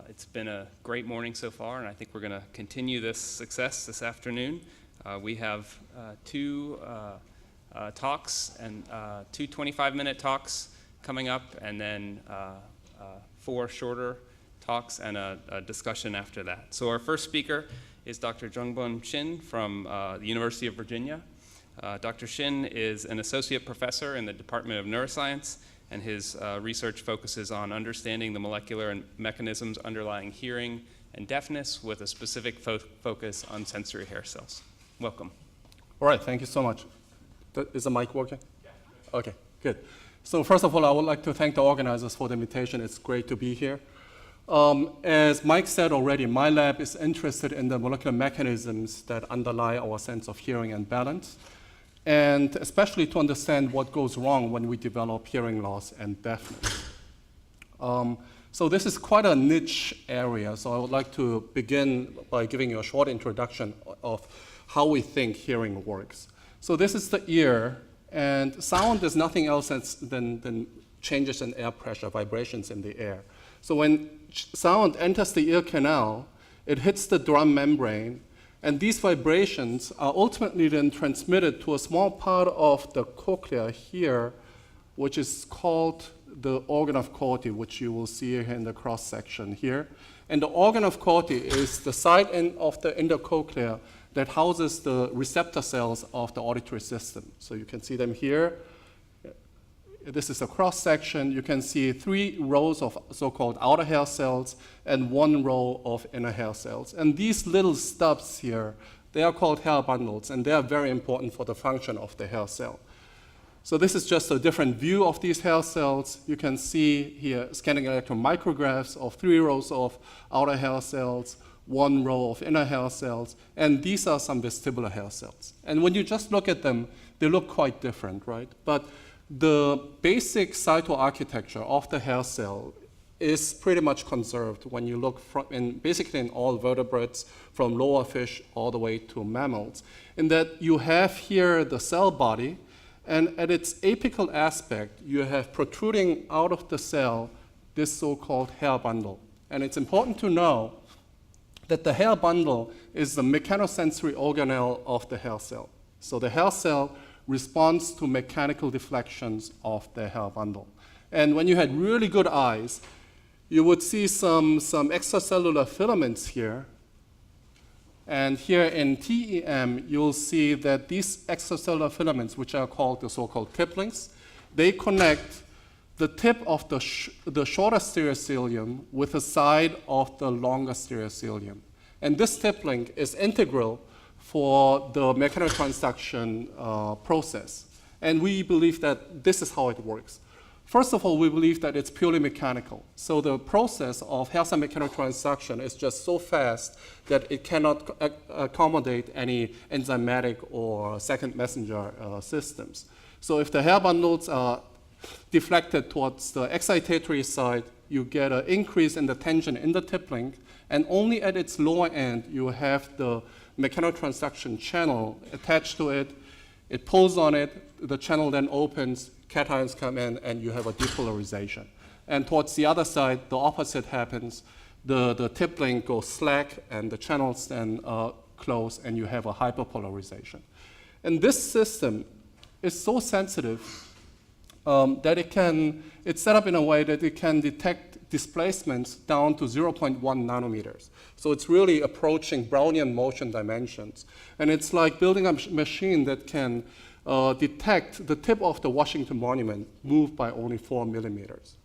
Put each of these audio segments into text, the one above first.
It's been a great morning so far, and I think we're going to continue this success this afternoon. We have two talks and two 25-minute talks coming up, and then four shorter talks and a discussion after that. So our first speaker is Dr. Jungbun Shin from the University of Virginia. Dr. Shin is an associate professor in the Department of Neuroscience, and his research focuses on understanding the molecular and mechanisms underlying hearing and deafness with a specific focus on sensory hair cells. Welcome. All right, thank you so much. Is the mic working? Yeah. Okay, good. So first of all, I would like to thank the organizers for the invitation. It's great to be here. As Mike said already, my lab is interested in the molecular mechanisms that underlie our sense of hearing and balance, and especially to understand what goes wrong when we develop hearing loss and deafness. So this is quite a niche area, so I would like to begin by giving you a short introduction of how we think hearing works. So this is the ear, and sound is nothing else than changes in air pressure, vibrations in the air. So when sound enters the ear canal, it hits the drum membrane, and these vibrations are ultimately then transmitted to a small part of the cochlea here, which is called the organ of Corti, which you will see here in the cross section here. And the organ of Corti is the side end of the endocochlea that houses the receptor cells of the auditory system. So you can see them here. This is a cross section. You can see 3 rows of so-called outer hair cells and 1 row of inner hair cells. And these little stubs here, they are called hair bundles, and they are very important for the function of the hair cell. So this is just a different view of these hair cells. You can see here scanning electron micrographs of 3 rows of outer hair cells, 1 row of inner hair cells, and these are some vestibular hair cells. And when you just look at them, they look quite different, right? But the basic cytoarchitecture of the hair cell is pretty much conserved when you look basically in all vertebrates, from lower fish all the way to mammals, in that you have here the cell body, and at its apical aspect, you have protruding out of the cell this so-called hair bundle. And it's important to know that the hair bundle is the mechanosensory organelle of the hair cell. So the hair cell responds to mechanical deflections of the hair bundle. And when you had really good eyes, you would see some extracellular filaments here. And here in TEM, you'll see that these extracellular filaments, which are called the so-called tiplings, they connect the tip of the shorter stereocilium with the side of the longer stereocilium. And this tipling is integral for the mechanotransduction process. And we believe that this is how it works. First of all, we believe that it's purely mechanical. So the process of hair cell mechanotransduction is just so fast that it cannot accommodate any enzymatic or second messenger systems. So if the hair bundles are deflected towards the excitatory side, you get an increase in the tension in the tipling, and only at its lower end you have the mechanotransduction channel attached to it. It pulls on it, the channel then opens, cations come in, and you have a depolarization. And towards the other side, the opposite happens. The tipling goes slack, and the channels then close, and you have a hyperpolarization. And this system is so sensitive that it's set up in a way that it can detect displacements down to 0.1 nanometers. So it's really approaching Brownian motion dimensions. And it's like building a machine that can detect the tip of the Washington Monument move by only 4 millimeters.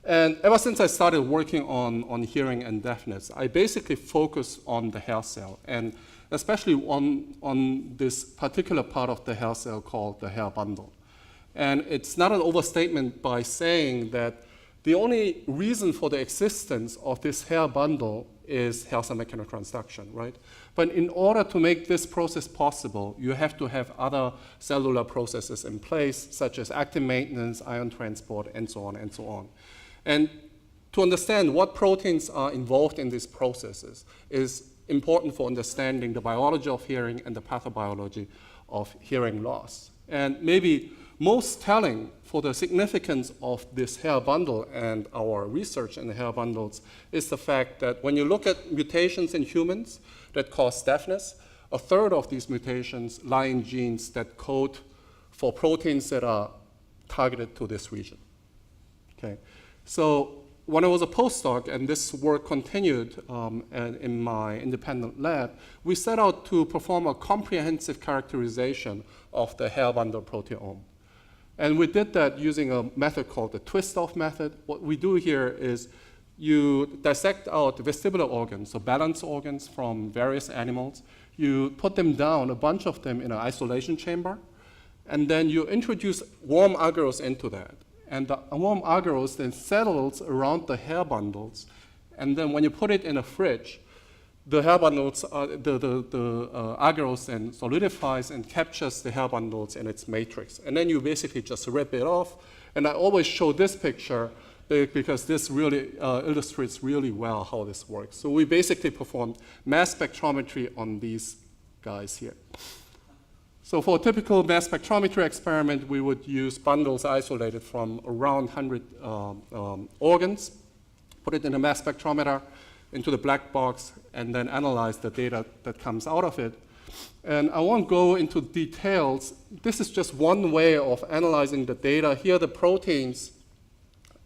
And ever since I started working on hearing and deafness, I basically focus on the hair cell, and especially on this particular part of the hair cell called the hair bundle. And it's not an overstatement by saying that the only reason for the existence of this hair bundle is hair cell mechanotransduction, right? But in order to make this process possible, you have to have other cellular processes in place, such as actin maintenance, ion transport, and so on and so on. And to understand what proteins are involved in these processes is important for understanding the biology of hearing and the pathobiology of hearing loss. And maybe most telling for the significance of this hair bundle and our research in the hair bundles is the fact that when you look at mutations in humans that cause deafness, a third of these mutations lie in genes that code for proteins that are targeted to this region. Okay, so when I was a postdoc and this work continued in my independent lab, we set out to perform a comprehensive characterization of the hair bundle proteome. And we did that using a method called the twist-off method. What we do here is you dissect out vestibular organs, so balance organs from various animals. You put them down, a bunch of them, in an isolation chamber, and then you introduce warm agarose into that. And the warm agarose then settles around the hair bundles. And then when you put it in a fridge, the hair bundles, agarose then solidifies and captures the hair bundles in its matrix. And then you basically just rip it off. And I always show this picture because this really illustrates really well how this works. So we basically performed mass spectrometry on these guys here. So for a typical mass spectrometry experiment, we would use bundles isolated from around 100 organs, put it in a mass spectrometer, into the black box, and then analyze the data that comes out of it. And I won't go into details. This is just one way of analyzing the data. Here the proteins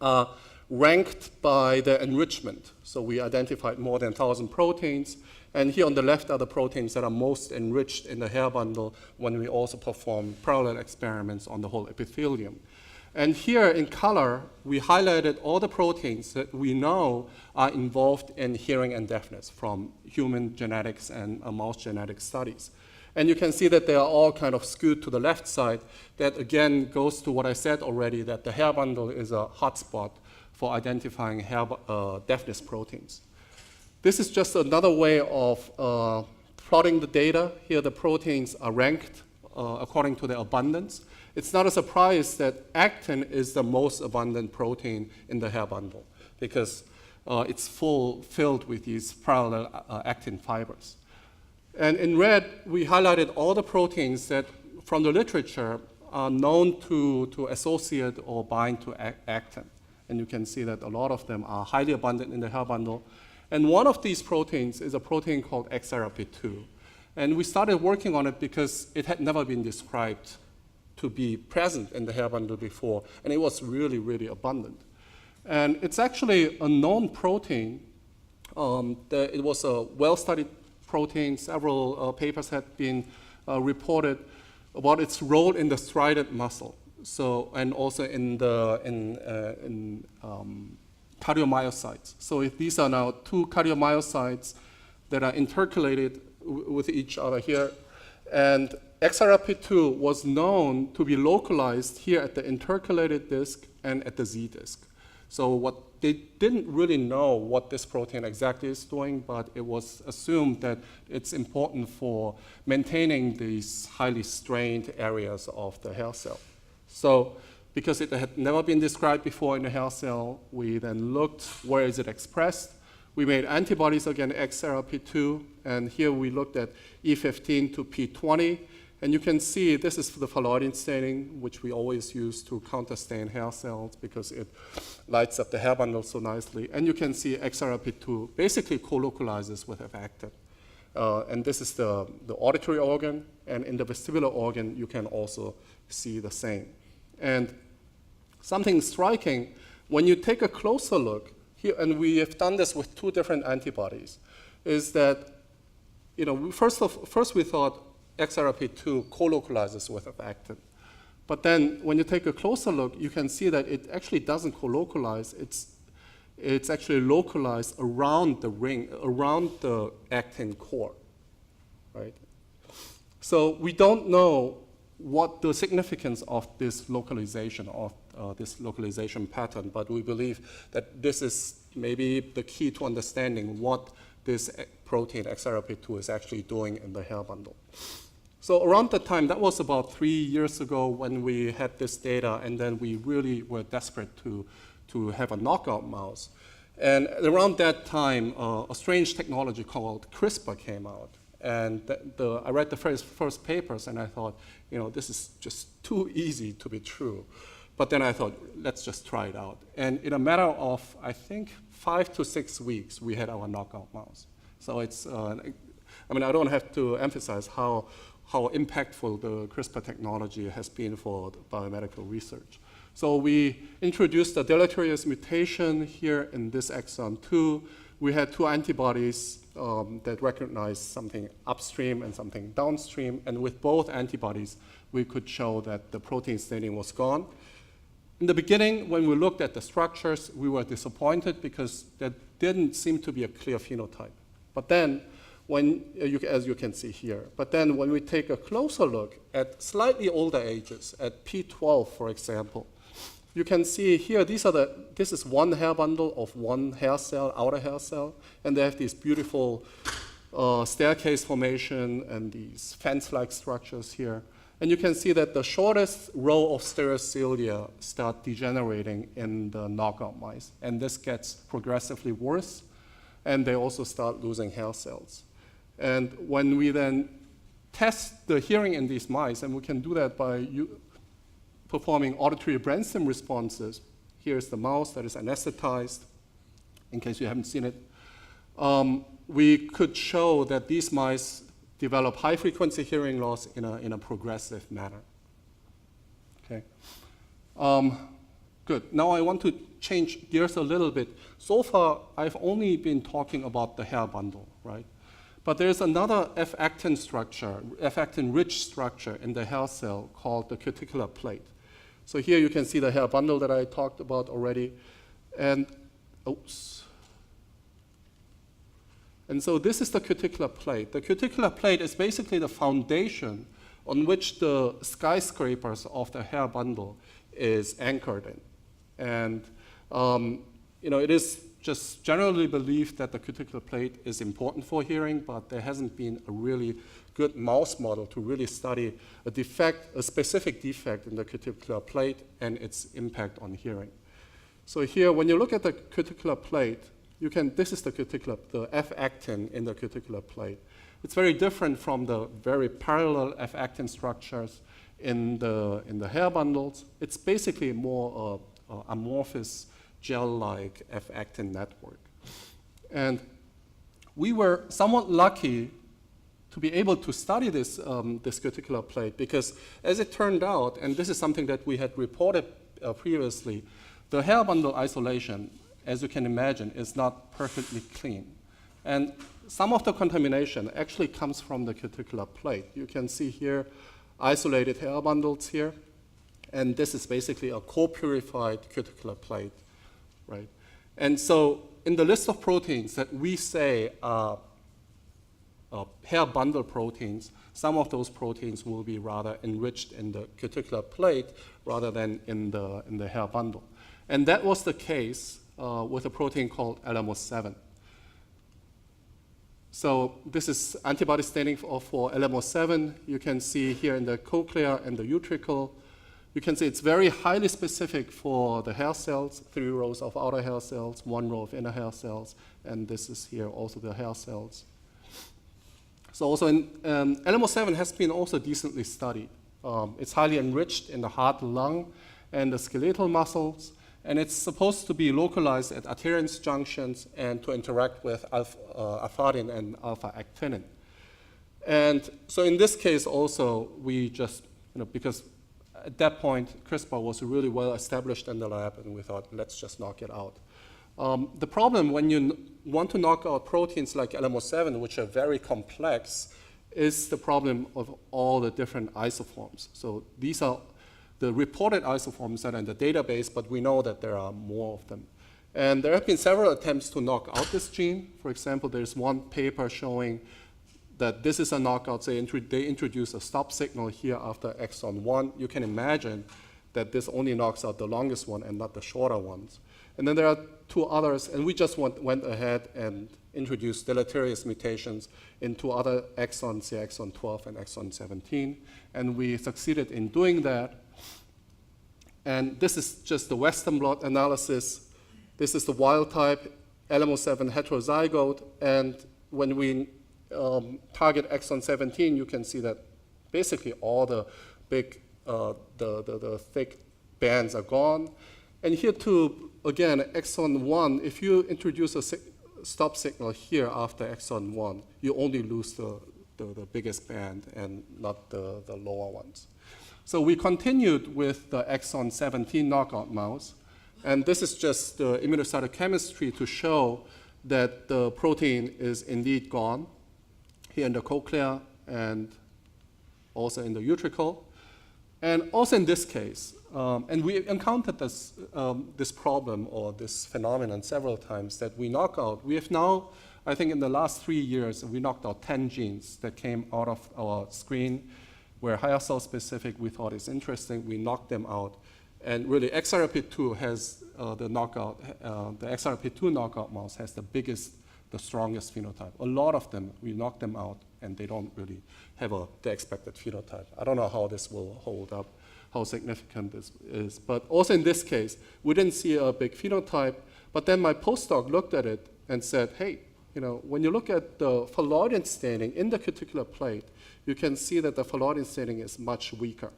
are ranked by their enrichment. So we identified more than 1,000 proteins. And here on the left are the proteins that are most enriched in the hair bundle when we also perform parallel experiments on the whole epithelium. And here in color, we highlighted all the proteins that we know are involved in hearing and deafness from human genetics and mouse genetic studies. And you can see that they are all kind of skewed to the left side. That again goes to what I said already, that the hair bundle is a hotspot for identifying deafness proteins. This is just another way of plotting the data. Here the proteins are ranked according to their abundance. It's not a surprise that actin is the most abundant protein in the hair bundle because it's filled with these parallel actin fibers. And in red, we highlighted all the proteins that from the literature are known to associate or bind to actin. And you can see that a lot of them are highly abundant in the hair bundle. And one of these proteins is a protein called XRP2. And we started working on it because it had never been described to be present in the hair bundle before, and it was really, really abundant. And it's actually a known protein. It was a well-studied protein. Several papers had been reported about its role in the strident muscle, so, and also in cardiomyocytes. So these are now two cardiomyocytes that are intercalated with each other here. And XRP2 was known to be localized here at the intercalated disc and at the Z disc. So they didn't really know what this protein exactly is doing, but it was assumed that it's important for maintaining these highly strained areas of the hair cell. So because it had never been described before in the hair cell, we then looked where is it expressed. We made antibodies against XRP2, and here we looked at E15 to P20. And you can see this is the phalloidin staining, which we always use to counterstain hair cells because it lights up the hair bundle so nicely. And you can see XRP2 basically co-localizes with actin. And this is the auditory organ. And in the vestibular organ, you can also see the same. And something striking, when you take a closer look, here, and we have done this with two different antibodies, is that first we thought XRP2 co-localizes with actin. But then when you take a closer look, you can see that it actually doesn't co-localize. It's actually localized around the ring, around the actin core, right? So we don't know what the significance of this localization, pattern, but we believe that this is maybe the key to understanding what this protein XRP2 is actually doing in the hair bundle. So around that time, that was about 3 years ago when we had this data, and then we really were desperate to have a knockout mouse. And around that time, a strange technology called CRISPR came out. And I read the first papers, and I thought, this is just too easy to be true. But then I thought, let's just try it out. And in a matter of, I think, 5 to 6 weeks, we had our knockout mouse. So it's, I don't have to emphasize how impactful the CRISPR technology has been for biomedical research. So we introduced a deleterious mutation here in this exon 2. We had 2 antibodies that recognized something upstream and something downstream. And with both antibodies, we could show that the protein staining was gone. In the beginning, when we looked at the structures, we were disappointed because there didn't seem to be a clear phenotype. But then, as you can see here, but then when we take a closer look at slightly older ages, at P12, for example, you can see here, this is one hair bundle of one hair cell, outer hair cell, and they have these beautiful staircase formation and these fence-like structures here. And you can see that the shortest row of stereocilia start degenerating in the knockout mice, and this gets progressively worse, and they also start losing hair cells. And when we then test the hearing in these mice, and we can do that by performing auditory brainstem responses. Here's the mouse that is anesthetized, in case you haven't seen it. We could show that these mice develop high-frequency hearing loss in a progressive manner. Okay. Good. Now I want to change gears a little bit. So far, I've only been talking about the hair bundle, right? But there's another F-actin structure, F-actin-rich structure in the hair cell called the cuticular plate. So here you can see the hair bundle that I talked about already. And so this is the cuticular plate. The cuticular plate is basically the foundation on which the skyscrapers of the hair bundle is anchored in. And it is just generally believed that the cuticular plate is important for hearing, but there hasn't been a really good mouse model to really study a specific defect in the cuticular plate and its impact on hearing. So here, when you look at the cuticular plate, this is the F-actin in the cuticular plate. It's very different from the very parallel F-actin structures in the hair bundles. It's basically more amorphous gel-like F-actin network. And we were somewhat lucky to be able to study this cuticular plate because as it turned out, and this is something that we had reported previously, the hair bundle isolation, as you can imagine, is not perfectly clean. And some of the contamination actually comes from the cuticular plate. You can see here isolated hair bundles here, and this is basically a co-purified cuticular plate, right? And so in the list of proteins that we say are hair bundle proteins, some of those proteins will be rather enriched in the cuticular plate rather than in the hair bundle. And that was the case with a protein called LMO7. So this is antibody staining for LMO7. You can see here in the cochlea and the utricle. You can see it's very highly specific for the hair cells, 3 rows of outer hair cells, 1 row of inner hair cells, and this is here also the hair cells. So also LMO7 has been also decently studied. It's highly enriched in the heart, lung, and the skeletal muscles, and it's supposed to be localized at adherence junctions and to interact with alpha-arfadin and alpha-actinin. And so in this case also, we just, because at that point, CRISPR was really well established in the lab, and we thought, let's just knock it out. The problem when you want to knock out proteins like LMO7, which are very complex, is the problem of all the different isoforms. So these are the reported isoforms that are in the database, but we know that there are more of them. And there have been several attempts to knock out this gene. For example, there's one paper showing that this is a knockout. They introduce a stop signal here after exon 1. You can imagine that this only knocks out the longest one and not the shorter ones. And then there are 2 others, and we just went ahead and introduced deleterious mutations in 2 other exons, here exon 12 and exon 17. And we succeeded in doing that. And this is just the Western blot analysis. This is the wild type LMO7 heterozygote. And when we target exon 17, you can see that basically all the big, the thick bands are gone. And here too, again, exon 1, if you introduce a stop signal here after exon 1, you only lose the biggest band and not the lower ones. So we continued with the exon 17 knockout mouse. And this is just the immunocytochemistry to show that the protein is indeed gone here in the cochlea and also in the utricle. And also in this case, and we encountered this, this problem or this phenomenon several times that we knock out. We have now, I think in the last 3 years, we knocked out 10 genes that came out of our screen where higher cell specific we thought is interesting. We knocked them out. And really, XRP2 has the knockout, the XRP2 knockout mouse has the biggest, the strongest phenotype. A lot of them, we knock them out, and they don't really have the expected phenotype. I don't know how this will hold up, how significant this is. But also in this case, we didn't see a big phenotype. But then my postdoc looked at it and said, hey, you know, when you look at the phalloidin staining in the cuticular plate, you can see that the phalloidin staining is much weaker.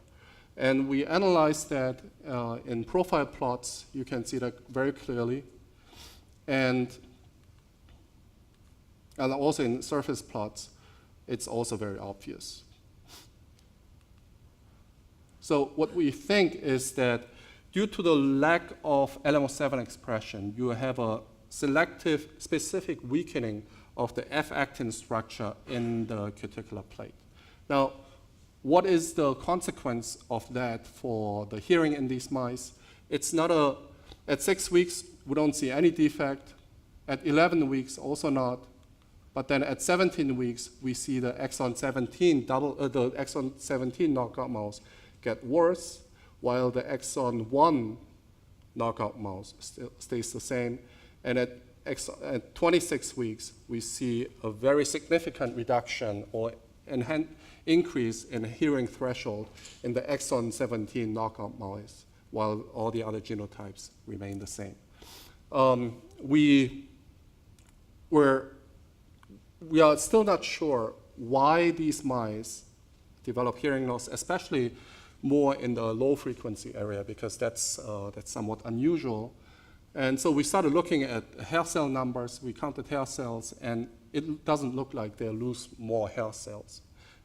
And we analyzed that in profile plots. You can see that very clearly. And also in surface plots, it's also very obvious. So what we think is that due to the lack of LMO7 expression, you have a selective, specific weakening of the F-actin structure in the cuticular plate. Now, what is the consequence of that for the hearing in these mice? It's not at 6 weeks, we don't see any defect. At 11 weeks, also not. But then at 17 weeks, we see the exon 17 the exon 17 knockout mouse get worse, while the exon 1 knockout mouse stays the same. And at 26 weeks, we see a very significant reduction or increase in hearing threshold in the exon 17 knockout mouse, while all the other genotypes remain the same. We are still not sure why these mice develop hearing loss, especially more in the low frequency area, because that's somewhat unusual. And so we started looking at hair cell numbers. We counted hair cells, and it doesn't look like they lose more hair cells.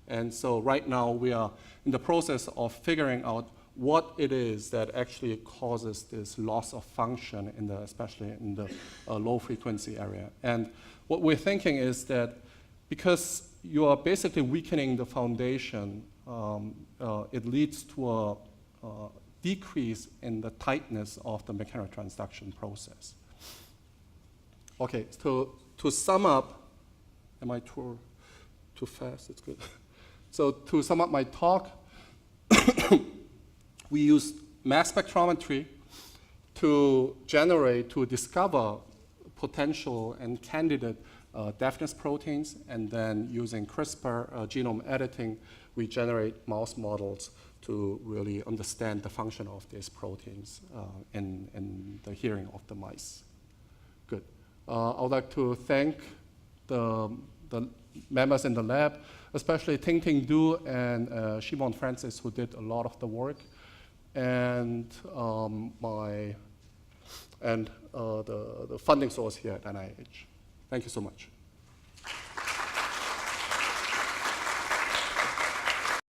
And so right now we are in the process of figuring out what it is that actually causes this loss of function, especially in the low frequency area. And what we're thinking is that because you are basically weakening the foundation, it leads to a decrease in the tightness of the mechanotransduction process. Okay, so to sum up, am I too fast? It's good. So to sum up my talk, we used mass spectrometry to discover potential and candidate deafness proteins, and then using CRISPR genome editing, we generate mouse models to really understand the function of these proteins in the hearing of the mice. Good. I would like to thank the members in the lab, especially Ting Du and Shimon Francis, who did a lot of the work, and the funding source here at NIH. Thank you so much.